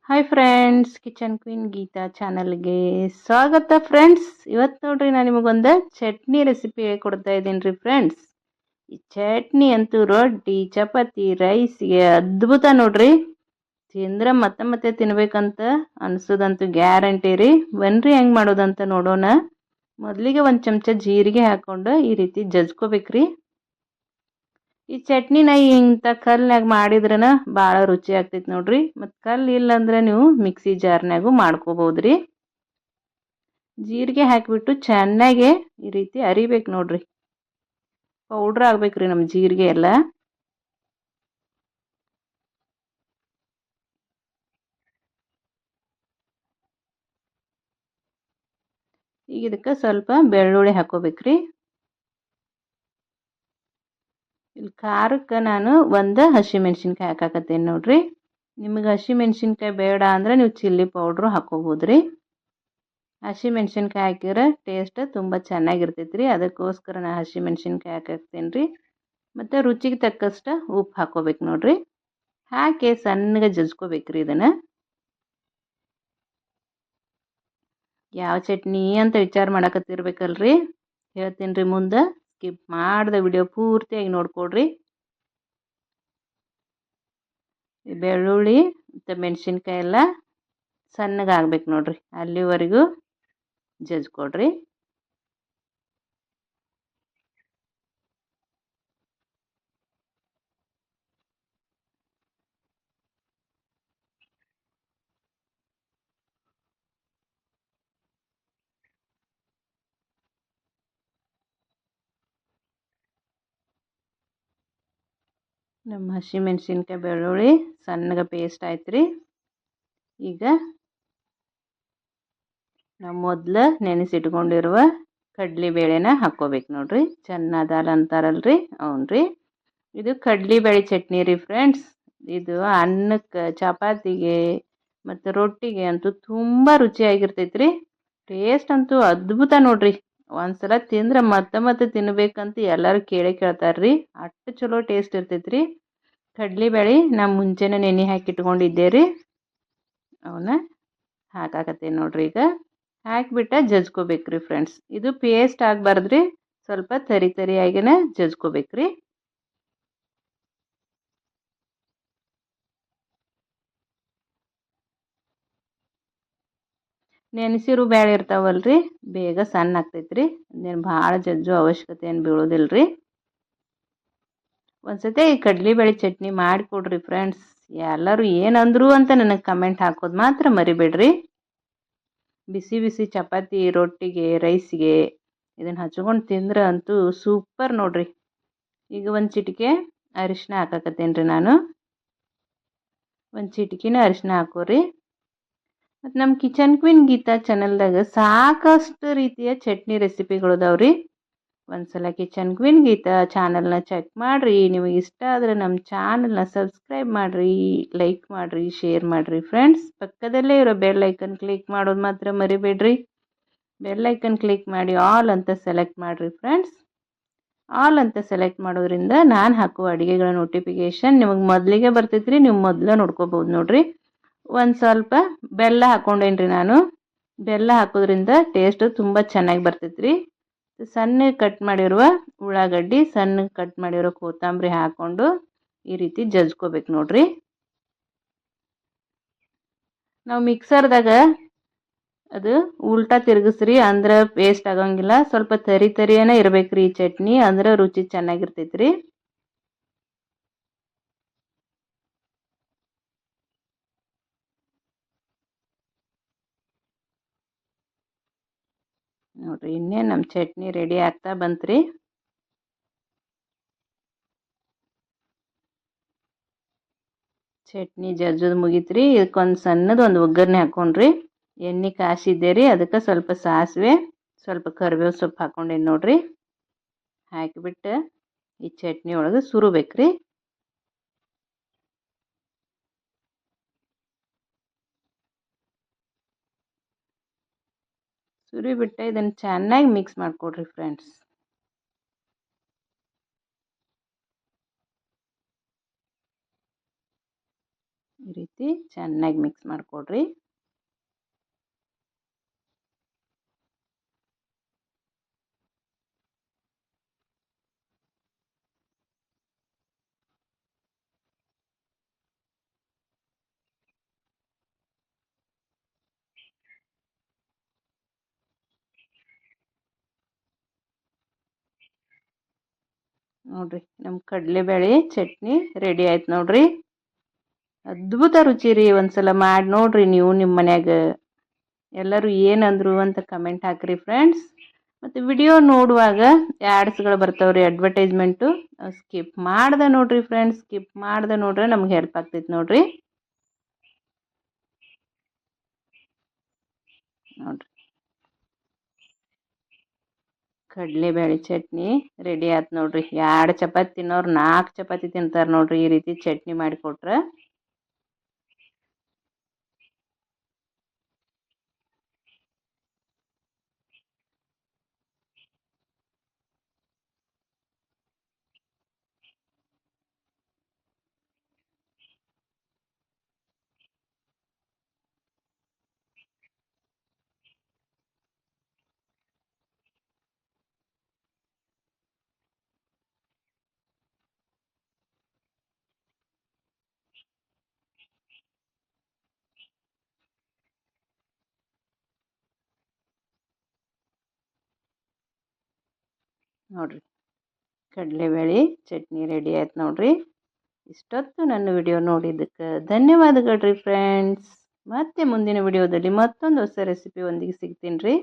Hi friends, kitchen queen Geetha ಚಾನಲ್ಗೆ ಸ್ವಾಗತ friends. ಇವತ್ತು ನೋಡ್ರಿ ನಾನು ನಿಮಗೊಂದು ಚಟ್ನಿ ರೆಸಿಪಿ ಕೊಡ್ತಾ ಇದ್ದೀನಿ ರೀ ಫ್ರೆಂಡ್ಸ್. ಈ ಚಟ್ನಿ ಅಂತೂ ರೊಟ್ಟಿ ಚಪಾತಿ ರೈಸ್ಗೆ ಅದ್ಭುತ ನೋಡ್ರಿ. ತಿಂದ್ರೆ ಮತ್ತೆ ಮತ್ತೆ ತಿನ್ಬೇಕಂತ ಅನ್ಸೋದಂತೂ ಗ್ಯಾರಂಟಿ ರೀ. ಬನ್ರಿ ಹೆಂಗೆ ಮಾಡೋದಂತ ನೋಡೋಣ. ಮೊದಲಿಗೆ ಒಂದು ಚಮಚ ಜೀರಿಗೆ ಹಾಕೊಂಡು ಈ ರೀತಿ ಜಜ್ಕೋಬೇಕ್ರಿ. ಈ ಚಟ್ನಿನ ಇಂಥ ಕಲ್ನಾಗ ಮಾಡಿದ್ರನ ಭಾಳ ರುಚಿ ಆಗ್ತೈತಿ ನೋಡ್ರಿ. ಮತ್ತು ಕಲ್ಲು ಇಲ್ಲಂದ್ರೆ ನೀವು ಮಿಕ್ಸಿ ಜಾರ್ನಾಗೂ ಮಾಡ್ಕೋಬೋದ್ರಿ. ಜೀರಿಗೆ ಹಾಕಿಬಿಟ್ಟು ಚೆನ್ನಾಗೆ ಈ ರೀತಿ ಅರಿಬೇಕು ನೋಡ್ರಿ. ಪೌಡ್ರ್ ಆಗ್ಬೇಕ್ರಿ ನಮ್ಮ ಜೀರಿಗೆ ಎಲ್ಲ. ಈಗ ಇದಕ್ಕೆ ಸ್ವಲ್ಪ ಬೆಳ್ಳುಳ್ಳಿ ಹಾಕೋಬೇಕ್ರಿ. ಇಲ್ಲಿ ಖಾರಕ್ಕೆ ನಾನು ಒಂದು ಹಸಿಮೆಣ್ಸಿನ್ಕಾಯಿ ಹಾಕಾಕತ್ತೇನೆ ನೋಡ್ರಿ. ನಿಮಗೆ ಹಸಿಮೆಣ್ಸಿನ್ಕಾಯಿ ಬೇಡ ಅಂದ್ರೆ ನೀವು ಚಿಲ್ಲಿ ಪೌಡ್ರು ಹಾಕೋಬೋದ್ರಿ. ಹಸಿಮೆಣ್ಸಿನ್ಕಾಯಿ ಹಾಕಿದ್ರೆ ಟೇಸ್ಟ್ ತುಂಬ ಚೆನ್ನಾಗಿರ್ತೈತೆ ರೀ. ಅದಕ್ಕೋಸ್ಕರ ನಾನು ಹಸಿಮೆಣ್ಸಿನ್ಕಾಯಿ ಹಾಕಾಕ್ತೇನೆ ರೀ. ಮತ್ತು ರುಚಿಗೆ ತಕ್ಕಷ್ಟು ಉಪ್ಪು ಹಾಕೋಬೇಕು ನೋಡ್ರಿ. ಹಾಕಿ ಸಣ್ಣಗೆ ಜಜ್ಕೋಬೇಕ್ರಿ ಇದನ್ನು. ಯಾವ ಚಟ್ನಿ ಅಂತ ವಿಚಾರ ಮಾಡಕತ್ತಿರ್ಬೇಕಲ್ರಿ. ಹೇಳ್ತೀನಿ ರೀ ಮುಂದೆ. ಸ್ಕಿಪ್ ಮಾಡ್ದೆ ವಿಡಿಯೋ ಪೂರ್ತಿಯಾಗಿ ನೋಡ್ಕೊಡ್ರಿ. ಈ ಬೆಳ್ಳುಳ್ಳಿ ಮತ್ತು ಮೆಣಸಿನ್ಕಾಯಿ ಎಲ್ಲ ಸಣ್ಣಗೆ ಆಗ್ಬೇಕು ನೋಡ್ರಿ. ಅಲ್ಲಿವರೆಗೂ ಜಜ್ಕೊಡ್ರಿ. ನಮ್ಮ ಹಸಿಮೆಣ್ಸಿನ್ಕಾಯಿ ಬೆಳ್ಳುಳ್ಳಿ ಸಣ್ಣಗೆ ಪೇಸ್ಟ್ ಆಯ್ತು ರೀ. ಈಗ ನಾವು ಮೊದಲು ನೆನೆಸಿಟ್ಕೊಂಡಿರುವ ಕಡಲೆಬೇಳೆನ ಹಾಕ್ಕೋಬೇಕು ನೋಡ್ರಿ. ಚೆನ್ನ ದಾಲ್ ಅಂತಾರಲ್ರಿ, ಅವ್ನು ರೀ. ಇದು ಕಡಲೆಬೇಳೆ ಚಟ್ನಿ ರೀ ಫ್ರೆಂಡ್ಸ್. ಇದು ಅನ್ನಕ್ಕೆ ಚಪಾತಿಗೆ ಮತ್ತು ರೊಟ್ಟಿಗೆ ಅಂತೂ ತುಂಬ ರುಚಿಯಾಗಿರ್ತೈತೆ ರೀ. ಟೇಸ್ಟ್ ಅಂತೂ ಅದ್ಭುತ ನೋಡ್ರಿ. ಒಂದ್ಸಲ ತಿಂದ್ರೆ ಮತ್ತೆ ಮತ್ತೆ ತಿನ್ಬೇಕಂತ ಎಲ್ಲರೂ ಕೇಳ್ತಾರೆ ರೀ. ಅಷ್ಟು ಚಲೋ ಟೇಸ್ಟ್ ಇರ್ತೈತೆ ರೀ. ಕಡಲೆಬೇಳೆ ನಾನು ಮುಂಚೆನೇ ನೆನೆ ಹಾಕಿಟ್ಕೊಂಡಿದ್ದೆ ರೀ. ಅವನ್ನ ಹಾಕಾಕತ್ತೇನೆ ನೋಡ್ರಿ. ಈಗ ಹಾಕಿಬಿಟ್ಟು ಜಜ್ಕೋಬೇಕ್ರಿ ಫ್ರೆಂಡ್ಸ್. ಇದು ಪೇಸ್ಟ್ ಆಗಬಾರ್ದ್ರಿ, ಸ್ವಲ್ಪ ತರಿ ತರಿಯಾಗಿನೇ ಜಜ್ಕೋಬೇಕ್ರಿ. ನೆನೆಸಿರು ಬೇಳೆ ಇರ್ತಾವಲ್ರಿ, ಬೇಗ ಸಣ್ಣ ಆಗ್ತೈತ್ರಿ. ಅದೇನು ಭಾಳ ಜಜ್ಜೋ ಅವಶ್ಯಕತೆ ಏನು ಬೀಳೋದಿಲ್ರಿ. ಒಂದ್ಸತಿ ಈ ಕಡಲೆಬೇಳೆ ಚಟ್ನಿ ಮಾಡಿಕೊಡ್ರಿ ಫ್ರೆಂಡ್ಸ್. ಎಲ್ಲರೂ ಏನಂದ್ರು ಅಂತ ನನಗೆ ಕಮೆಂಟ್ ಹಾಕೋದು ಮಾತ್ರ ಮರಿಬೇಡ್ರಿ. ಬಿಸಿ ಬಿಸಿ ಚಪಾತಿ ರೊಟ್ಟಿಗೆ ರೈಸ್ಗೆ ಇದನ್ನು ಹಚ್ಕೊಂಡು ತಿಂದ್ರೆ ಅಂತೂ ಸೂಪರ್ ನೋಡ್ರಿ. ಈಗ ಒಂದು ಚಿಟಿಕೆ ಅರಿಶಿನ ಹಾಕಾಕತ್ತೇನೆ ರೀ ನಾನು. ಒಂದು ಚಿಟಿಕಿನ ಅರಿಶಿನ ಹಾಕೋರಿ. ಮತ್ತು ನಮ್ಮ ಕಿಚನ್ ಕ್ವೀನ್ ಗೀತಾ ಚಾನಲ್ದಾಗ ಸಾಕಷ್ಟು ರೀತಿಯ ಚಟ್ನಿ ರೆಸಿಪಿಗಳು ಅದಾವ್ರಿ. ಒಂದ್ಸಲ ಕಿಚನ್ ಕ್ವೀನ್ ಗೀತಾ ಚಾನಲ್ನ ಚೆಕ್ ಮಾಡಿರಿ. ನಿಮಗೆ ಇಷ್ಟ ಆದರೆ ನಮ್ಮ ಚಾನಲ್ನ ಸಬ್ಸ್ಕ್ರೈಬ್ ಮಾಡಿರಿ, ಲೈಕ್ ಮಾಡಿರಿ, ಶೇರ್ ಮಾಡಿರಿ ಫ್ರೆಂಡ್ಸ್. ಪಕ್ಕದಲ್ಲೇ ಇರೋ ಬೆಲ್ ಐಕನ್ ಕ್ಲಿಕ್ ಮಾಡೋದು ಮಾತ್ರ ಮರಿಬೇಡ್ರಿ. ಬೆಲ್ ಐಕನ್ ಕ್ಲಿಕ್ ಮಾಡಿ ಆಲ್ ಅಂತ ಸೆಲೆಕ್ಟ್ ಮಾಡಿರಿ ಫ್ರೆಂಡ್ಸ್. ಆಲ್ ಅಂತ ಸೆಲೆಕ್ಟ್ ಮಾಡೋದ್ರಿಂದ ನಾನು ಹಾಕುವ ಅಡುಗೆಗಳ ನೋಟಿಫಿಕೇಷನ್ ನಿಮಗೆ ಮೊದಲಿಗೆ ಬರ್ತೈತ್ರಿ. ನೀವು ಮೊದಲು ನೋಡ್ಕೋಬೋದು ನೋಡ್ರಿ. ಒಂದು ಸ್ವಲ್ಪ ಬೆಲ್ಲ ಹಾಕ್ಕೊಂಡೇನ್ರಿ ನಾನು. ಬೆಲ್ಲ ಹಾಕೋದ್ರಿಂದ ಟೇಸ್ಟು ತುಂಬ ಚೆನ್ನಾಗಿ ಬರ್ತೈತ್ರಿ. ಸಣ್ಣಗೆ ಕಟ್ ಮಾಡಿರುವ ಉಳ್ಳಾಗಡ್ಡಿ, ಸಣ್ಣಗೆ ಕಟ್ ಮಾಡಿರೋ ಕೊತ್ತಂಬರಿ ಹಾಕ್ಕೊಂಡು ಈ ರೀತಿ ಜಜ್ಕೋಬೇಕು ನೋಡ್ರಿ. ನಾವು ಮಿಕ್ಸರ್ದಾಗ ಅದು ಉಲ್ಟಾ ತಿರುಗಿಸ್ರಿ, ಅಂದ್ರೆ ಪೇಸ್ಟ್ ಆಗಂಗಿಲ್ಲ. ಸ್ವಲ್ಪ ತರಿ ತರಿಯೇ ಇರ್ಬೇಕ್ರಿ ಈ ಚಟ್ನಿ, ಅಂದ್ರೆ ರುಚಿ ಚೆನ್ನಾಗಿರ್ತೈತ್ರಿ. ನೋಡ್ರಿ ಇನ್ನೇ ನಮ್ಮ ಚಟ್ನಿ ರೆಡಿ ಆಗ್ತಾ ಬಂತ್ರಿ. ಚಟ್ನಿ ಜಜ್ಜೋದು ಮುಗೀತ್ರಿ. ಇದಕ್ಕೊಂದು ಸಣ್ಣದು ಒಂದು ಒಗ್ಗರಣೆ ಹಾಕ್ಕೊಂಡ್ರಿ. ಎಣ್ಣೆ ಕಾಯಿಸಿದ್ದೆ ರೀ, ಅದಕ್ಕೆ ಸ್ವಲ್ಪ ಸಾಸಿವೆ, ಸ್ವಲ್ಪ ಕರಿಬೇವು ಸೊಪ್ಪು ಹಾಕ್ಕೊಂಡೇನಿ ನೋಡ್ರಿ. ಹಾಕಿಬಿಟ್ಟು ಈ ಚಟ್ನಿ ಒಳಗೆ ಸುರುಬೇಕ್ರಿ. ಸುರಿಬಿಟ್ಟು ಇದನ್ನು ಚೆನ್ನಾಗಿ ಮಿಕ್ಸ್ ಮಾಡಿಕೊಡ್ರಿ ಫ್ರೆಂಡ್ಸ್. ಈ ರೀತಿ ಚೆನ್ನಾಗಿ ಮಿಕ್ಸ್ ಮಾಡಿಕೊಡ್ರಿ. ನೋಡ್ರಿ ನಮ್ಮ ಕಡಲೆಬೇಳೆ ಚಟ್ನಿ ರೆಡಿ ಆಯ್ತು ನೋಡ್ರಿ. ಅದ್ಭುತ ರುಚಿ ರೀ. ಒಂದ್ಸಲ ಮಾಡಿ ನೋಡ್ರಿ ನೀವು ನಿಮ್ಮ ಮನ್ಯಾಗ. ಎಲ್ಲರೂ ಏನಂದ್ರು ಅಂತ ಕಮೆಂಟ್ ಹಾಕ್ರಿ ಫ್ರೆಂಡ್ಸ್. ಮತ್ತು ವಿಡಿಯೋ ನೋಡುವಾಗ ಆ್ಯಡ್ಸ್ಗಳು ಬರ್ತಾವ್ರಿ, ಅಡ್ವರ್ಟೈಸ್ಮೆಂಟು. ಸ್ಕಿಪ್ ಮಾಡ್ದೆ ನೋಡ್ರಿ ಫ್ರೆಂಡ್ಸ್. ಸ್ಕಿಪ್ ಮಾಡ್ದೆ ನೋಡ್ರೆ ನಮ್ಗೆ ಹೆಲ್ಪ್ ಆಗ್ತೈತೆ ನೋಡ್ರಿ. ನೋಡ್ರಿ ಕಡಲೆಬೇಳೆ ಚಟ್ನಿ ರೆಡಿ ಆಯ್ತು ನೋಡ್ರಿ. 2 ಚಪಾತಿ ತಿನ್ನೋರು 4 ಚಪಾತಿ ತಿಂತಾರೆ ನೋಡ್ರಿ ಈ ರೀತಿ ಚಟ್ನಿ ಮಾಡಿಕೊಟ್ರೆ. ನೋಡ್ರಿ ಕಡಲೆಬೇಳೆ ಚಟ್ನಿ ರೆಡಿ ಆಯ್ತು ನೋಡ್ರಿ. ಇಷ್ಟೊತ್ತು ನನ್ನ ವಿಡಿಯೋ ನೋಡಿದ್ದಕ್ಕೆ ಧನ್ಯವಾದಗಳು ರೀ ಫ್ರೆಂಡ್ಸ್. ಮತ್ತೆ ಮುಂದಿನ ವಿಡಿಯೋದಲ್ಲಿ ಮತ್ತೊಂದು ಹೊಸ ರೆಸಿಪಿ ಒಂದಿಗೆ ಸಿಗ್ತೀನಿ ರೀ.